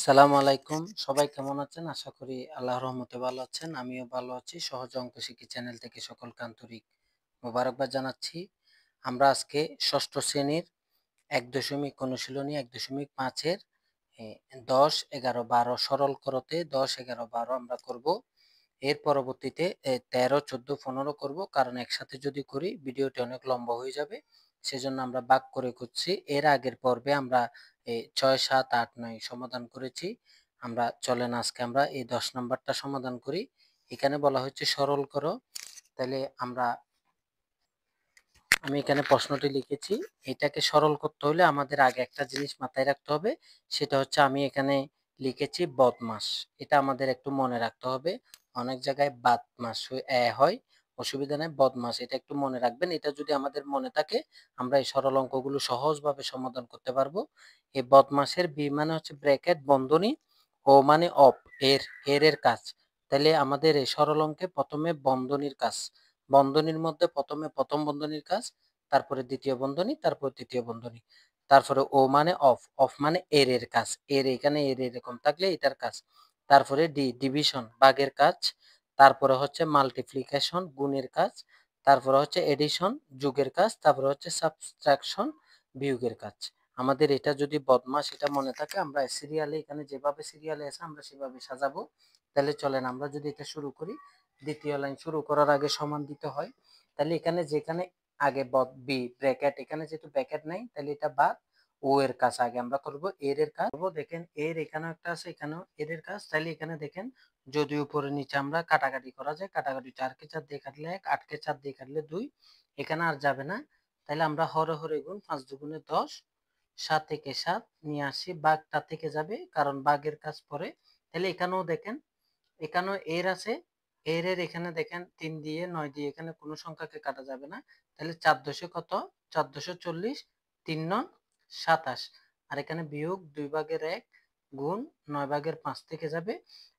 আসসালামু আলাইকুম। সবাই কেমন আছেন? আশা করি আল্লাহর রহমতে ভালো আছেন। আমিও ভালো আছি। সহজ অঙ্ক শিখি চ্যানেল থেকে সকলকে আন্তরিক মোবারকবাদ জানাচ্ছি। আমরা আজকে ষষ্ঠ শ্রেণীর ১ অনুশীলনী ১.৫ এর ১০, ১১, ১২ সরল করতে ১০, ১১, ১২ আমরা করব। এর পরবর্তীতে ১৩, ১৪, ১৫ করব। কারণ একসাথে যদি করি ভিডিওটি অনেক লম্বা হয়ে যাবে। সেজন্য আমরা ভাগ করে করছি। এর আগের পর্বে আমরা ৬, ৭, ৮, ৯ সমাধান করেছি। চলেন আজকে আমরা এই ১০ নাম্বারটা সমাধান করি। এখানে বলা হচ্ছে সরল করো। তাহলে আমি এখানে প্রশ্নটি লিখেছি। এটাকে সরল করতে হলে আমাদের আগে একটা জিনিস মাথায় রাখতে হবে। সেটা হচ্ছে আমি এখানে লিখেছি বদমাস। এটা আমাদের একটু মনে রাখতে হবে। অনেক জায়গায় বাদমাস হয়, অসুবিধা নাই। বদমাস এটা একটু মনে রাখবেন। এটা যদি আমাদের মনে থাকে আমরা এই সরল অঙ্কগুলো সহজভাবে সমাধান করতে পারবো। এই বদমাসের বি মানে হচ্ছে ব্র্যাকেট বন্ধনী, ও মানে অফ এর কাজ। তাহলে আমাদের এই সরল অঙ্কে প্রথমে বন্ধনীর কাজ। বন্ধনীর মধ্যে প্রথমে প্রথম বন্ধনীর কাজ, তারপরে দ্বিতীয় বন্ধনী, তারপর তৃতীয় বন্ধনী, তারপরে ও মানে অফ মানে এর কাজ। এখানে এরকম থাকলে এটার কাজ। তারপরে ডিভিশন ভাগের কাজ, তারপরে হচ্ছে মাল্টিপ্লিকেশন গুণের কাজ, তারপরে হচ্ছে এডিশন যোগের কাজ, তারপরে হচ্ছে সাবট্রাকশন বিয়োগের কাজ। আমাদের এটা যদি বদমাস এটা মনে থাকে আমরা সিরিয়ালে এখানে যেভাবে সিরিয়ালে আছে আমরা সেভাবে সাজাবো। তাহলে চলেন আমরা যদি এটা শুরু করি। দ্বিতীয় লাইন শুরু করার আগে সমান দিতে হয়। তাহলে এখানে যেখানে আগে বি ব্র্যাকেট, এখানে যেহেতু ব্র্যাকেট নাই তাহলে এটা বাদ। ও এর কাজ আগে আমরা করব, এর কাজ করব। দেখেন এখানেও একটা আছে, এখানেও এর কাজ। তাহলে এখানে দেখেন যদি উপরে নিচে আমরা কাটাকাটি করা যায়, কাটাকাটি ৪ কে ৪ দিয়ে কাটলে ১, ৮ কে ৪ দিয়ে কাটলে ২, এখানে আর যাবে না। তাহলে আমরা হরে হরে গুণ ৫ দুগুণে ১০, ৭ থেকে ৭ নিয়ে আসি, বাঘটা থেকে যাবে কারণ বাঘের কাজ পরে। তাহলে এখানেও দেখেন, এখানেও এর আছে, এখানে দেখেন ৩ দিয়ে ৯ দিয়ে এখানে কোনো সংখ্যাকে কাটা যাবে না। তাহলে ৪ দশে কত? ৪ দশে ৪০, ৩ নং ২৭। আর এখানে বিয়োগ ২ ভাগের ১ গুণ ৯ ভাগের ৫ থেকে যাবে।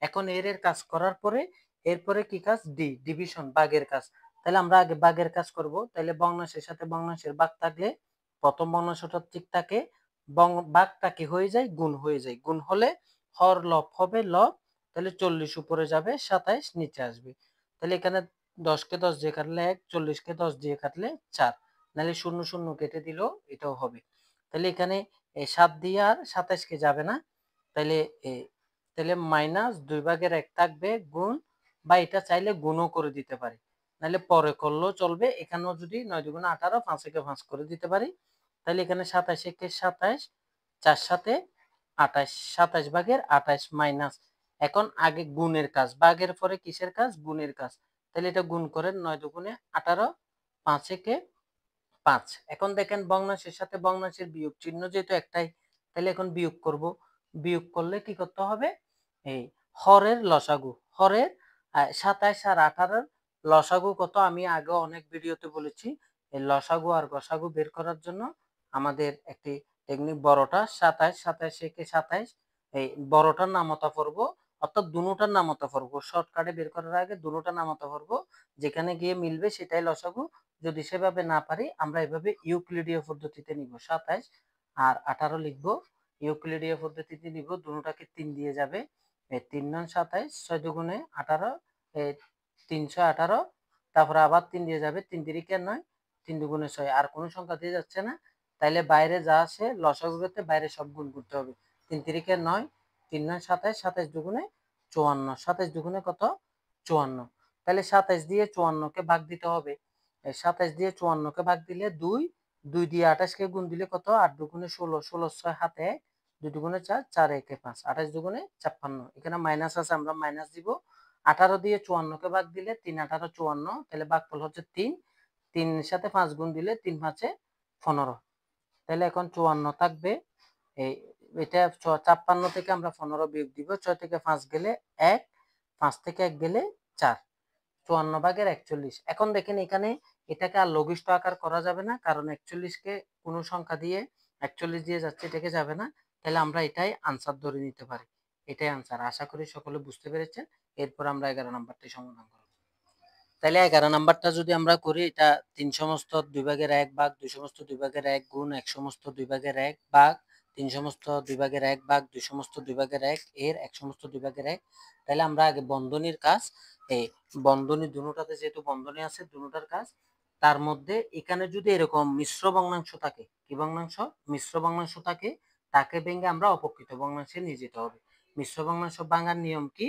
এখন এর কাজ করার পরে এরপরে কি কাজ? ডিভিশন ভাগের কাজ। তাহলে আমরা আগে ভাগের কাজ করব। তাহলে ভগ্নাংশের সাথে ভগ্নাংশের ভাগ থাকলে প্রথম ভগ্নাংশটা ঠিক থাকে, ভাগটা কি হয়ে যায়? গুণ হয়ে যায়। গুণ হলে হর লব হবে লব। তাহলে ৪০ উপরে যাবে, ২৭ নিচে আসবে। তাহলে এখানে ১০ কে ১০ দিয়ে কাটলে ১, ৪০ কে ১০ দিয়ে কাটলে ৪, নাহলে ০ ০ কেটে দিলেও এটাও হবে। তাহলে এখানে ৭ দিয়ে আর ২৭ কে যাবে না। তাহলে তাহলে মাইনাস ২ ভাগের ১ থাকবে গুণ, বা এটা চাইলে গুণও করে দিতে পারি, নাহলে পরে করলেও চলবে। এখানেও যদি ৯ দুগুণে ১৮, ৫ একে ৫ করে দিতে পারি। তাহলে এখানে ২৭ একে ২৭, ৪ সাথে ২৮, ২৭ ভাগের ২৮ মাইনাস। এখন আগে গুণের কাজ, ভাগের পরে কিসের কাজ? গুণের কাজ। তাহলে এটা গুণ করেন ৯ দুগুণে ১৮, ৫ একে ৫। এখন দেখেন ভগ্নাংশের সাথে ভগ্নাংশের বিয়োগ চিহ্ন যেহেতু একটাই, তাহলে এখন বিয়োগ করব। বিয়োগ করলে কি করতে হবে? এই হরের লসাগু, হরের ২৭ আর ১৮ লসাগু কত? আমি আগে অনেক ভিডিওতে বলেছি। এই লসাগু আর গসাগু বের করার জন্য আমাদের একটি টেকনিক বড়টা ২৭, ২৭ একে ২৭, এই বড়টার নামতা পড়ব, অর্থাৎ দুটোটার নামতা পড়ব। শর্টকাটে বের করার আগে দুটোটার নামতা পড়ব, যেখানে গিয়ে মিলবে সেটাই লসাগু। যদি সেভাবে না পারি আমরা এভাবে ইউক্লিডীয় পদ্ধতিতে নিব। ২৭ আর ১৮ লিখব, ইউক্লিডীয় পদ্ধতিতে নিব, দুটোটাকে ৩ দিয়ে যাবে। ৩ নং ২৭, ৬ দুগুণে ১৮, ৩১৮, তারপরে আবার ৩ দিয়ে যাবে, ৩ তিরিকে ৯, ৩ দুগুণে ৬, আর কোনো সংখ্যা দিয়ে যাচ্ছে না। তাইলে বাইরে যা আছে লসাগু করতে বাইরে সব গুণ করতে হবে। ৩ তিরিকে ৯, ৩ নং ২৭, ২৭ দুগুণে ৫৪, ২৭ দুগুণে কত? ৫৪। তাহলে ২৭ দিয়ে ৫৪ কে ভাগ দিতে হবে। ২৭ দিয়ে ৫৪ কে ভাগ দিলে ২, ২ দিয়ে ২৮ কে গুণ দিলে কত? ৮ দুগুণে ১৬, ১৬ ৬ হাতে ১, ২ দুগুণে ৪, ৪ একে ৫, ২৮ দুগুণে ৫৪। এখানে মাইনাস আছে আমরা মাইনাস দিব। ১৮ দিয়ে ৫৪ কে ভাগ দিলে ৩ ১৮ ৫৪, তাহলে ভাগফল হচ্ছে ৩। ৩ এর সাথে ৫ গুণ দিলে ৩ ৫ এ ১৫। তাহলে এখন ৫৪ থাকবে। এই এটা ৫৪ থেকে আমরা ১৫ বিয়োগ দিব। ৬ থেকে ৫ গেলে ১, ৫ থেকে ১ গেলে ৪, ৫৪ ভাগের ৪১। এখন দেখেন এখানে এটাকে আর লঘিষ্ঠ আকার করা যাবে না, কারণ ৪১ কে কোনো সংখ্যা দিয়ে ৪১ দিয়ে যাচ্ছে, এটাকে যাবে না। তাহলে আমরা এটাই আনসার ধরে নিতে পারি। এটাই আনসার। আশা করি সকলে বুঝতে পেরেছেন। এরপর আমরা ১১ নাম্বারটি সমাধান করব। তাহলে ১১ নাম্বারটা যদি আমরা করি, এটা ৩ সমস্ত ২ ভাগের ১ ভাগ ২ সমস্ত ২ ভাগের ১ গুণ ১ সমস্ত ২ ভাগের ১ ভাগ 3 সমস্ত 2 ভাগের 1 ভাগ 2 সমস্ত 2 ভাগের 1 এর 1 সমস্ত 2 ভাগের 1। তাহলে আমরা আগে বন্ধনীর কাজ, এই বন্ধনী দুটোটাতে যেহেতু বন্ধনী আছে দুটোটার কাজ, তার মধ্যে এখানে যদি এরকম মিশ্র ভগ্নাংশ থাকে, কি ভগ্নাংশ? মিশ্র ভগ্নাংশ থাকে, তাকে ভেঙে আমরা অপকৃত ভগ্নাংশে নিয়ে যেতে হবে। মিশ্র ভগ্নাংশ ভাঙার নিয়ম কি?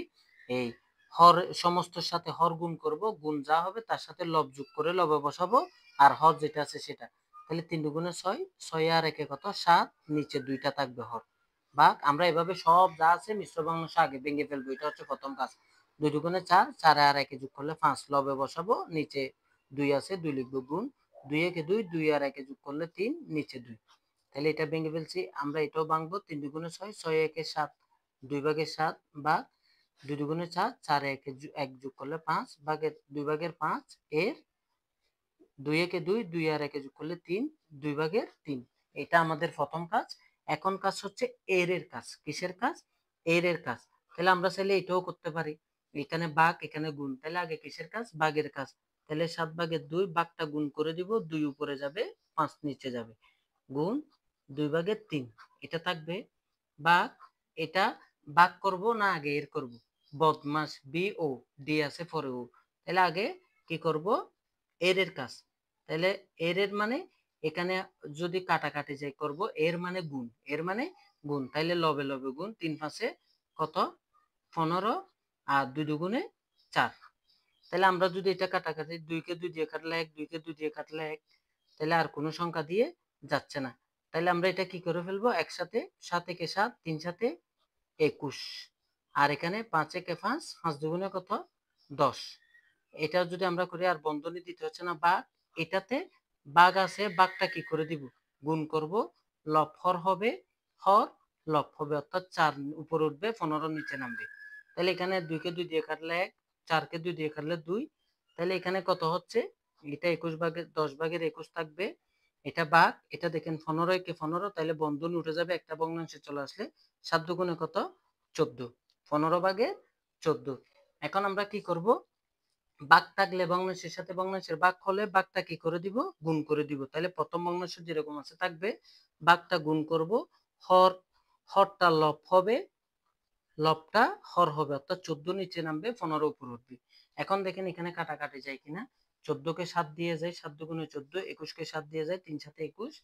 এই হর সমস্তর সাথে হর গুণ করব, গুণ যা হবে তার সাথে লব যোগ করে লবে বসাবো, আর হর যেটা আছে সেটা। তাহলে 3 দুগুণে 6, 6 আর 1 কত 7, নিচে 2টা থাকবে হর। বা আমরা এভাবে সব যা আছে মিশ্র ভগ্নাংশ আগে ভেঙে ফেলবো, এটা হচ্ছে প্রথম কাজ। 2 দুগুণে 4, 4 আর 1 যোগ করলে 5, লবে বসাবো, নিচে 2 আছে 2 লিখবো গুণ, 2 একে 2, 2 আর 1 যোগ করলে 3, নিচে 2। তাহলে এটা ভেঙে ফেলছি, আমরা এটাও ভাঙবো। 3 দুগুণে 6, 6 একে 7, 2 ভাগের 7 বা 2 দুগুণে 4, 4 একে 1 যোগ করলে 5 ভাগের 2 ভাগের 5 এর 2 একে 2, 2 আর 1 যোগ করলে 3, 2 ভাগের 3। এটা আমাদের প্রথম কাজ। এখন কাজ হচ্ছে এর এর কাজ। কিসের কাজ? এর এর কাজ। তাহলে আমরা চাইলে এটাও করতে পারি, এখানে ভাগ এখানে গুণ। তাহলে আগে কিসের কাজ? ভাগের কাজ। তাহলে 7 ভাগের 2, ভাগটা গুণ করে দিব, 2 উপরে যাবে 5 নিচে যাবে, গুণ 2 ভাগের 3, এটা থাকবে। ভাগ, এটা ভাগ করব না আগে এর করব? বদমাস, বি ও ডি আছে পরে ও। তাহলে আগে কি করব? এর এর কাজ। তাহলে এর এর মানে এখানে যদি কাটাকাটি যাই করব, এর মানে গুণ, এর মানে গুণ। তাইলে লবে লবে গুণ, 3 5 কত 15, আর 2 দুগুণে 4। তাহলে আমরা যদি এটা কাটাকাটি, 2 কে 2 দিয়ে কাটলে 1, 2 কে 2 দিয়ে কাটলে 1, তাহলে আর কোনো সংখ্যা দিয়ে যাচ্ছে না। তাহলে আমরা এটা কি করে ফেলবো একসাথে? 7 একে 7, 3 সাথে 21, আর এখানে 5 একে 5, 5 দুগুণে কত 10। এটা যদি আমরা করি, আর বন্ধনী দিতে হচ্ছে না, ভাগ, এটাতে ভাগ আছে, ভাগটা কি করে দিব? গুণ করব, লব হর হবে, হর লব হবে, অর্থাৎ 4 উপরে উঠবে 15 নিচে নামবে। তাহলে এখানে 2 কে 2 দিয়ে কাটলে 1, 4 কে 2 দিয়ে কাটলে 2। তাহলে এখানে কত হচ্ছে? এটা 21 ভাগের 10 ভাগের 21 থাকবে, এটা ভাগ, এটা দেখেন 15 একে 15, তাহলে বন্ধনী উঠে যাবে, একটা ভগ্নাংশে চলে আসলে 7 দুগুণে কত 14, 15 ভাগের 14। এখন আমরা কি করব? ভাগ থাকলে ভগ্নাংশের সাথে ভগ্নাংশের ভাগ হলে ভাগটা কি করে দিব? গুণ করে দিব। তাহলে প্রথম ভগ্নাংশ যেরকম আছে থাকবে, ভাগটা গুণ করব, হর, হরটা লব হবে, লবটা হর হবে, অর্থাৎ 14 নিচে নামবে 15 উপর উঠবে। এখন দেখেন এখানে কাটাকাটি যায় কিনা। 14 কে 7 দিয়ে যায়, 7 দুগুণে 14, 21 কে 7 দিয়ে যায়, 3 সাথে 21।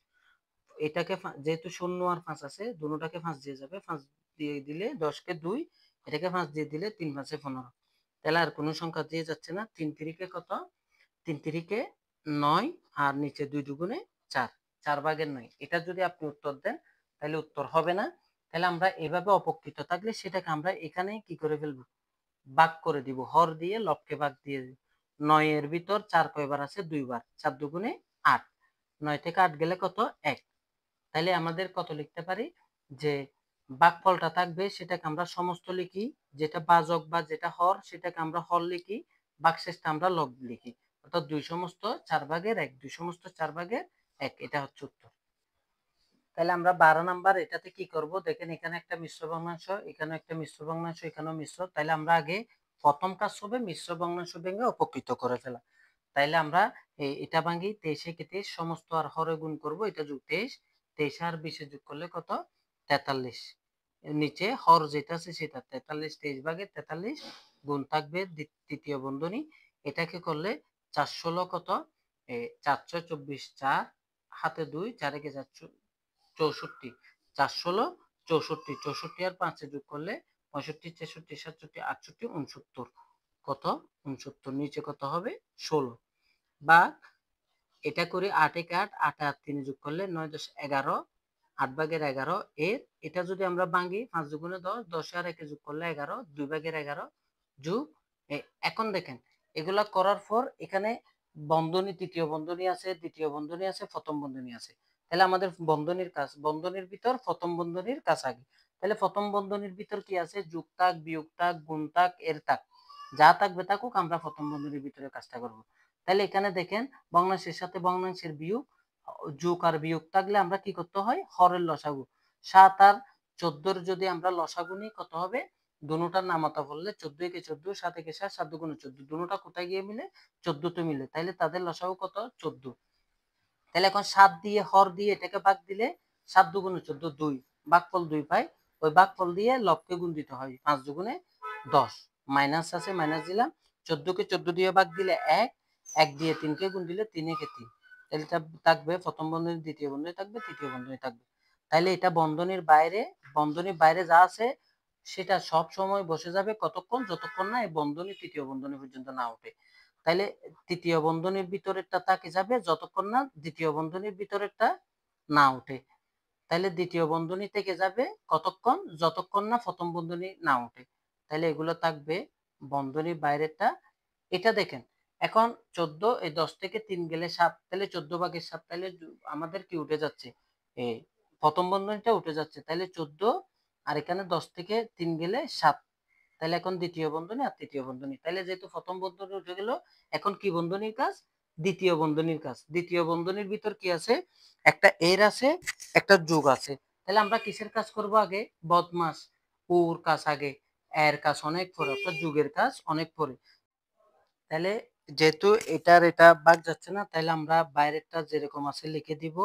এটাকে যেহেতু শূন্য আর 5 আছে, দুটোটাকে 5 দিয়ে যাবে, 5 দিয়ে দিলে 10 কে 2, এটাকে 5 দিয়ে দিলে 3 5 15। তাহলে আর কোনো সংখ্যা দিয়ে যাচ্ছে না। 3 তিরিকে কত? 3 তিরিকে 9, আর নিচে 2 দুগুণে 4, 4 ভাগের 9। এটা যদি আপনি উত্তর দেন তাহলে উত্তর হবে না। তাহলে আমরা এভাবে অপকৃত থাকলে সেটাকে আমরা এখানেই কি করে ফেলবো? ভাগ করে দিব, হর দিয়ে লবকে ভাগ দিয়ে দিব। 9 এর ভিতর 4 কয়বার আছে? 2 বার, 4 দুগুণে 8, 9 থেকে 8 গেলে কত? 1। তাহলে আমাদের কত লিখতে পারি? যে ভাগফলটা থাকবে সেটাকে আমরা সমস্ত লিখি, যেটা ভাজক বা যেটা হর সেটাকে আমরা হর লিখি, ভাগশেষটা আমরা লব লিখি, অর্থাৎ 2 সমস্ত 4 ভাগের 1, 2 সমস্ত 4 ভাগের 1, এটা হচ্ছে উত্তর। তাহলে আমরা 12 নাম্বার এটাতে কি করব? দেখেন এখানে একটা মিশ্র ভগ্নাংশ, এখানে একটা মিশ্র ভগ্নাংশ, এখানেও মিশ্র। তাহলে আমরা আগে প্রথম কাজ হবে মিশ্র ভগ্নাংশ ভেঙে অপকৃত করে ফেলা। তাইলে আমরা এটা ভাঙি, 23 একে 23 সমস্ত আর হরে গুণ করব, এটা যোগ 23, 23 আর 20 যোগ করলে কত? 43। নিচে হর যেটা আছে সেটা 43, 23 ভাগে 43, গুণ থাকবে তৃতীয় বন্ধনী। এটাকে করলে 4 16 কত? 4 6 24, 4 হাতে 2, 4 একে 4 64, 4 16 64, 64 আর 5 যোগ করলে 65, 63, 67, 68, 69, কত? 69, নিচে কত হবে? 16। বা এটা করি 8 একে 8, 8 আর 3 যোগ করলে 9 10 11, 8 ভাগের 11 এর, এটা যদি আমরা ভাঙি 5 দুগুণে 10, 10 আর 1 যোগ করলে 11, 2 ভাগের 11 যোগ। এখন দেখেন এগুলা করার পর এখানে বন্ধনী, তৃতীয় বন্ধনী আছে, দ্বিতীয় বন্ধনী আছে, প্রথম বন্ধনী আছে। তাহলে আমাদের বন্ধনীর কাজ, বন্ধনীর ভিতর প্রথম বন্ধনীর কাজ আগে। তাহলে প্রথম বন্ধনীর ভিতর কি আছে? যোগ থাক, বিয়োগ থাক, গুণ থাক, এর থাক, যা থাকবে থাকুক, আমরা প্রথম বন্ধনীর ভিতরে কাজটা করব। তাহলে এখানে দেখেন ভগ্নাংশের সাথে ভগ্নাংশের বিয়োগ, যোগ আর বিয়োগ থাকলে আমরা কি করতে হয়? হরের লসাগু। 7 আর 14 যদি আমরা লসাগু নিই কত হবে? দুটোটার নামাতা বললে 14 একে 14, 7 একে 7, 7 দুগুণে 14, দুটোটা কোথায় গিয়ে মিলে? 14 তে মিলে। তাইলে তাদের লসাগু কত? 14। তাহলে এখন 7 দিয়ে হর দিয়ে এটাকে ভাগ দিলে 7 দুগুণে 14, 2, ভাগফল 2 পাই, ওই ভাগফল দিয়ে লবকে গুণ দিতে হয়। 5 দুগুণে 10, মাইনাস আছে মাইনাস দিলাম, 14 কে 14 দিয়ে ভাগ দিলে 1, 1 দিয়ে 3 কে গুণ দিলে 3 একে 3, তাহলে এটা থাকবে প্রথম বন্ধনী, দ্বিতীয় বন্ধনী থাকবে, তৃতীয় বন্ধনী থাকবে। তাহলে এটা বন্ধনীর বাইরে যা আছে সেটা সব সময় বসে যাবে কতক্ষণ, যতক্ষণ না এই বন্ধনী তৃতীয় বন্ধনী পর্যন্ত না ওঠে। তাহলে তৃতীয় বন্ধনীর ভিতরেরটা থাকে যাবে যতক্ষণ না দ্বিতীয় বন্ধনীর ভিতরেরটা না ওঠে। তাহলে দ্বিতীয় বন্ধনী থেকে যাবে কতক্ষণ, যতক্ষণ না প্রথম বন্ধনী না ওঠে। তাহলে এগুলো থাকবে বন্ধনীর বাইরেরটা। এটা দেখেন এখন 14, এই 10 থেকে 3 গেলে 7, তাহলে 14 ভাগের 7, তাহলে আমাদের কি উঠে যাচ্ছে, এই প্রথম বন্ধনীটা উঠে যাচ্ছে। তাহলে 14 আর এখানে 10 থেকে 3 গেলে 7, তাহলে এখন দ্বিতীয় বন্ধনী আর তৃতীয় বন্ধনী। তাহলে যেহেতু প্রথম বন্ধনী উঠে গেল, এখন কি বন্ধনীর কাজ, দ্বিতীয় বন্ধনীর কাজ। দ্বিতীয় বন্ধনীর ভিতর কি আছে, একটা এর আছে, একটা যোগ আছে। তাহলে আমরা কিসের কাজ করব আগে, বদমাস, ওর কাজ আগে, এর কাজ অনেক পরে, অর্থাৎ যুগের কাজ অনেক পরে। তাহলে যেহেতু এটা ভাগ যাচ্ছে না, তাহলে আমরা বাইরেরটা যেরকম আছে লিখে দিব,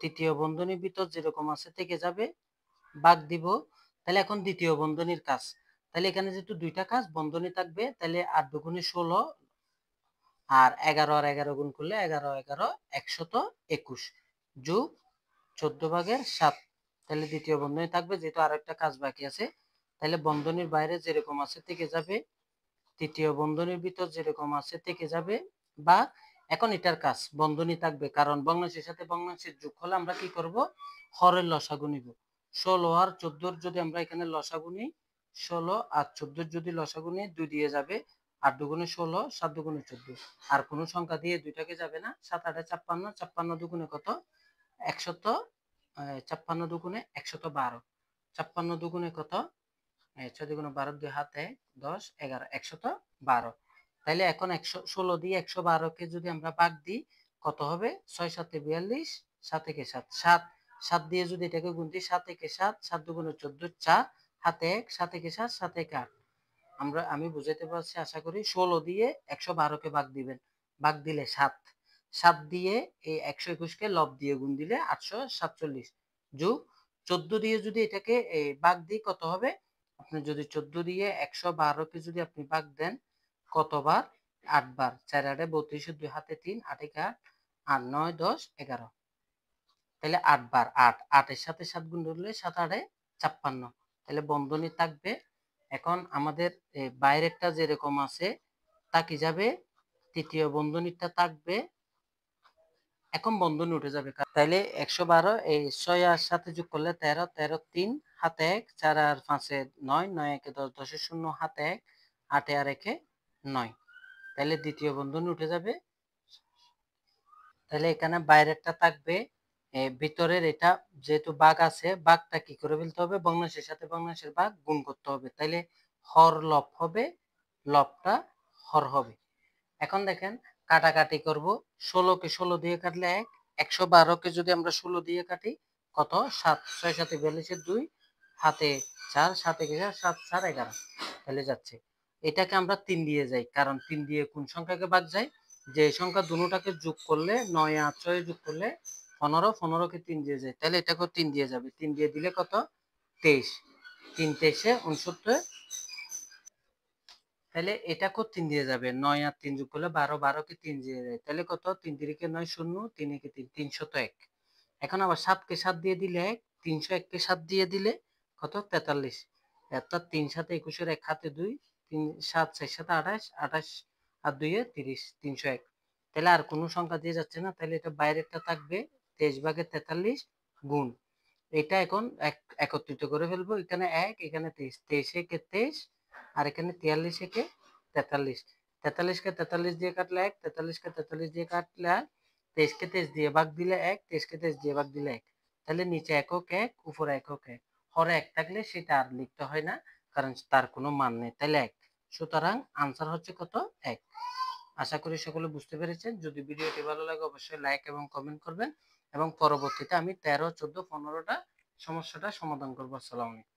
তৃতীয় বন্ধনীর ভিতর যেরকম আছে থেকে যাবে, ভাগ দিব। তাহলে এখন দ্বিতীয় বন্ধনীর কাজ, তাহলে এখানে যেহেতু দুইটা কাজ বন্ধনী থাকবে, তাহলে 8 দুগুণে 16, আর 11 আর 11 গুণ করলে 11 11 121 যোগ 14 ভাগের 7, তাহলে দ্বিতীয় বন্ধনী থাকবে। যেহেতু আর একটা কাজ বাকি আছে, তাহলে বন্ধনীর বাইরে যেরকম আছে থেকে যাবে, তৃতীয় বন্ধনীর ভিতর যেরকম আছে থেকে যাবে, বা এখন এটার কাজ বন্ধনী থাকবে, কারণ ভগ্নাংশের সাথে ভগ্নাংশের যোগ হলে আমরা কি করব, হরের লসাগু নিব। 16 আর 14 যদি আমরা এখানে লসাগু নিই, 16 আর 14 যদি লসাগু নিই, 2 দিয়ে যাবে, 8 দুগুণে 16, 7 দুগুণে 14, আর কোনো সংখ্যা দিয়ে দুইটাকে যাবে না। 7 8 56, 56 দুগুণে কত, 100, 56 দুগুণে 112, 56 দুগুণে কত, 6 দুগুণে 12, 2 হাতে 10 11 112। তাহলে এখন 116 দিয়ে 112 কে যদি আমরা ভাগ দিই, কত হবে, 6 7 42, 7 একে 7, 7 7 দিয়ে যদি এটাকে গুণ দিই, 7 একে 7, 7 দুগুণে 14, 4 হাতে 1, 7 একে 7, 7 একে 8। আমি বুঝাইতে পারছি আশা করি। 16 দিয়ে 112 কে ভাগ দিবেন, ভাগ দিলে 7, 7 দিয়ে এই 121 কে লব দিয়ে গুণ দিলে 847, যোগ 14 দিয়ে যদি এটাকে ভাগ দিই কত হবে, আপনি যদি 14 দিয়ে 112 কে যদি আপনি ভাগ দেন, কতবার, 8 বার, 4 8 32, 2 হাতে 3, 8 একে 8, 8 9 10 11, তাহলে 8 বার, 8 8 এর সাথে 7 গুণ করলে 7 8 56, তাহলে বন্ধনী থাকবে। এখন আমাদের বাইরেরটা যেরকম আছে তা কি যাবে, তৃতীয় বন্ধনীটা থাকবে, এখন বন্ধনী উঠে যাবে। তাইলে 112 এই 6 আর সাথে যোগ করলে 13, 13 3 হাতে 1, 4 আর 5 9, 9 একে 10, 10 0 হাতে 1, 8 আর 1 9, তাহলে দ্বিতীয় বন্ধনী উঠে যাবে। তাহলে এখানে বাইরেরটা থাকবে, ভিতরের এটা যেহেতু ভাগ আছে, ভাগটা কি করে ফেলতে হবে, ভগ্নাংশের সাথে ভগ্নাংশের ভাগ গুণ করতে হবে। তাইলে হর লব হবে, লবটা হর হবে। এখন দেখেন কাটাকাটি করব, 16 কে 16 দিয়ে কাটলে 1, 112 কে যদি আমরা 16 দিয়ে কাটি কত, 7, 6 7 42, 2 হাতে 4, 7 একে 4, 7 4 11, তাহলে যাচ্ছে। এটাকে আমরা 3 দিয়ে যাই, কারণ 3 দিয়ে কোন সংখ্যাকে ভাগ যায়, যে সংখ্যা দুটোটাকে যোগ করলে 9 আর 6 যোগ করলে 15, 15 কে 3 দিয়ে যায়, তাহলে এটাকেও 3 দিয়ে যাবে। 3 দিয়ে দিলে কত, 23, 3 23 69, তাহলে এটা কো 3 দিয়ে যাবে, 9 আর 3 যোগ করলে 12, 12 কে 3 দিয়ে যায়, তাহলে কত, 3 3 9 0, 3 1 3, 301। এখন আবার 7 কে 7 দিয়ে দিলে 1, 301 কে 7 দিয়ে দিলে কত, 43, অর্থাৎ 3 7 21 এর 1 হাতে 2, 3 7 4 7 28, 28 আর 2 এ 30, 301। তাহলে আর কোনো সংখ্যা দিয়ে যাচ্ছে না, তাহলে এটা বাইরেরটা থাকবে 23 ভাগে 43 গুণ, এটা এখন একত্রিত করে ফেলবো, এখানে 1 এখানে 23, 23 একে 23, আর এখানে 43 একে 43, 43 কে 43 দিয়ে কাটলে 1, 43 কে 43 দিয়ে কাটলে 1, 23 কে 23 দিয়ে ভাগ দিলে 1, 23 কে 23 দিয়ে ভাগ দিলে 1, তাহলে নিচে একক 1, উপরে একক 1, হরে 1 থাকলে সেটা আর লিখতে হয় না, কারণ তার কোনো মান নেই, তাহলে 1। সুতরাং আনসার হচ্ছে কত, 1। আশা করি সকলে বুঝতে পেরেছেন। যদি ভিডিওটি ভালো লাগে অবশ্যই লাইক এবং কমেন্ট করবেন, এবং পরবর্তীতে আমি 13 14 15টা সমস্যাটা সমাধান করবো। আসসালামু আলাইকুম।